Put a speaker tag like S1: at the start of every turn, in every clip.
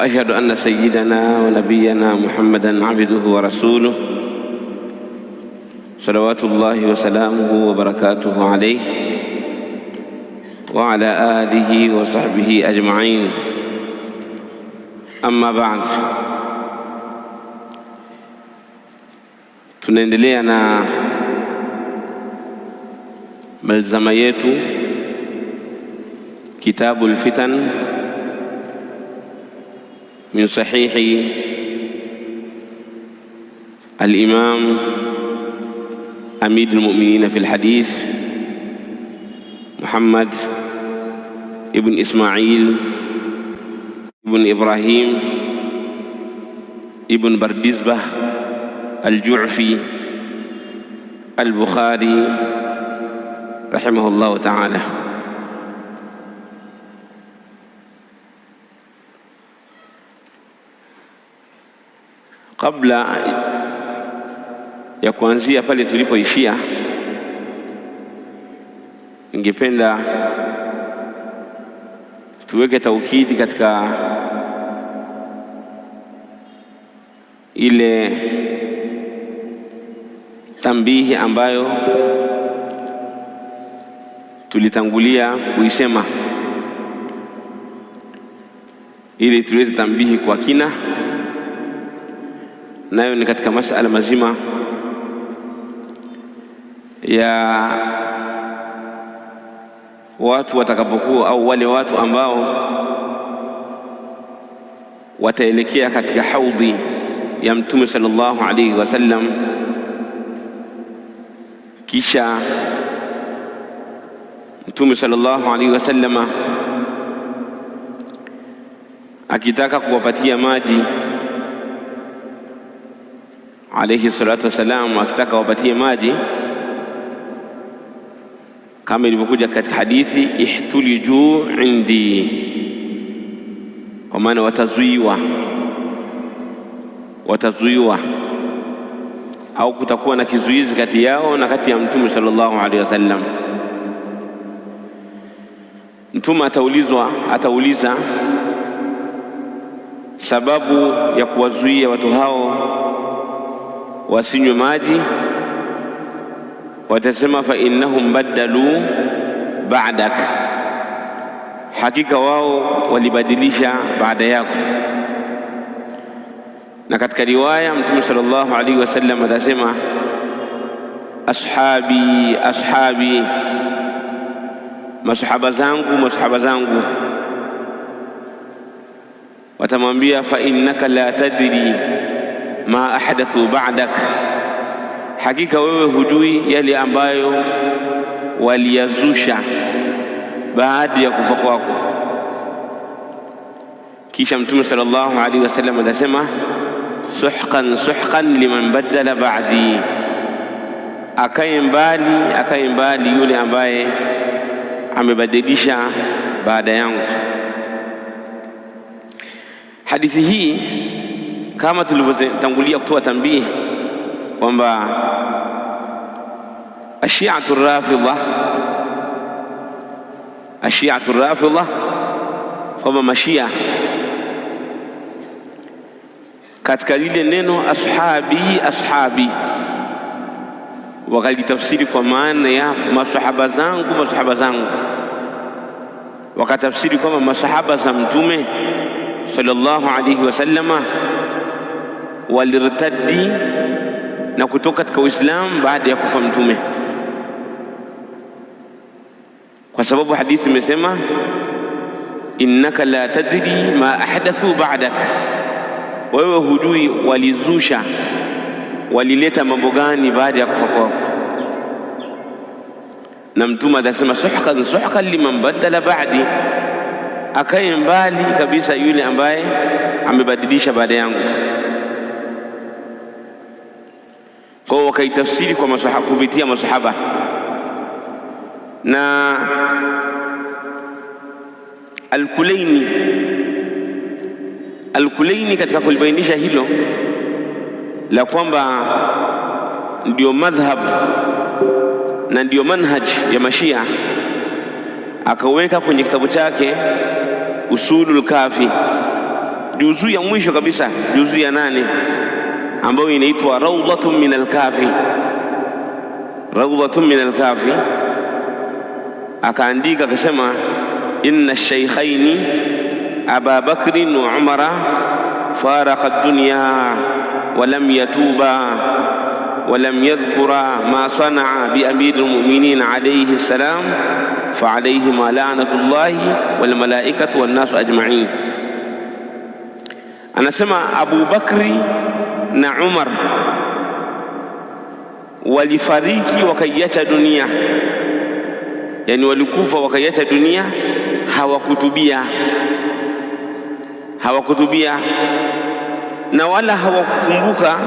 S1: وأشهد أن سيدنا ونبينا محمدا عبده ورسوله صلوات الله وسلامه وبركاته عليه وعلى آله وصحبه أجمعين. أما بعد، tunaendelea na malzama yetu Kitabu al-Fitan min sahihi al-Imam Amir al-Mu'minin fi al-Hadith Muhammad ibn Ismail ibn Ibrahim ibn Bardizbah al-Ju'fi al-Bukhari rahimahullah ta'ala. Kabla ya kuanzia pale tulipoishia, ningependa tuweke taukidi katika ile tambihi ambayo tulitangulia kuisema, ili tulete tambihi kwa kina, nayo ni katika masala mazima ya watu watakapokuwa au wale watu ambao wataelekea katika haudhi ya Mtume sallallahu alaihi wasallam, kisha Mtume sallallahu alaihi wasallama akitaka kuwapatia maji alayhi salatu wasalam, akitaka wapatie maji kama ilivyokuja katika hadithi, ihtuliju indi, kwa maana watazuiwa au kutakuwa na kizuizi kati yao na kati ya Mtume sallallahu alaihi wasallam. Mtume atauliza sababu ya kuwazuia watu hao wasinywe maji, watasema fa innahum baddalu ba'dak, hakika wao walibadilisha baada yako. Na katika riwaya Mtume sallallahu alaihi wasallam atasema ashabi ashabi, masahaba zangu. Watamwambia fa innaka la tadri ma ahdathu ba'dak, hakika wewe hujui yale ambayo waliyazusha baada ya kufa kwako. Kisha Mtume sallallahu alaihi wasallam atasema suhqan liman baddala ba'di, akae mbali yule ambaye amebadilisha baada yangu. Hadithi hii kama tulivyotangulia kutoa tambihi kwamba Ashi'atu Rafidha, kwamba Mashia katika lile neno ashabi wakalitafsiri kwa maana ya masahaba zangu, wakatafsiri kwamba masahaba za Mtume sallallahu alaihi wasallama walirtaddi na kutoka katika Uislamu baada ya kufa Mtume, kwa sababu hadithi imesema innaka la tadri ma ahdathu ba'dak, wewe hujui walileta mambo gani baada ya kufa kwako. Na Mtume atasema suhqan liman badala ba'di, akae mbali kabisa yule ambaye amebadilisha baada yangu. Kwa hiyo wakaitafsiri kwa masahaba, kupitia masahaba. Na Al-Kulaini katika kulibainisha hilo la kwamba ndio madhhab na ndio manhaj ya Mashia, akaweka kwenye kitabu chake Usulul Kafi, juzuu ya mwisho kabisa, juzuu ya 8 ambayo inaitwa Rawdatun min al-Kafi. Rawdatun min al-Kafi, akaandika akasema, inna ash-shaykhaini Aba Bakrin wa Umara faraqa ad-dunya wa lam yatuba wa lam yadhkura ma sana'a bi amiri al-mu'minin alayhi salam fa alayhima la'natullahi wal malaikatu wan nasu ajma'in. Anasema Abu Bakri na Umar walifariki wakaiacha dunia, yani walikufa wakaiacha dunia, hawakutubia na wala hawakukumbuka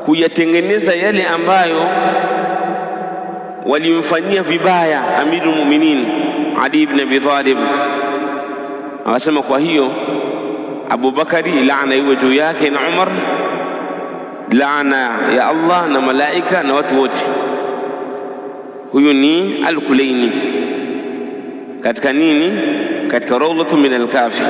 S1: kuyatengeneza yale ambayo walimfanyia vibaya Amirul Mu'minin Ali ibn Abi Talib. Anasema kwa hiyo Abu Bakari laana iwe juu yake na Umar, laana ya Allah na malaika na watu wote. Huyu ni Al-Kulaini katika nini? Katika Rawdatun min al-Kafi.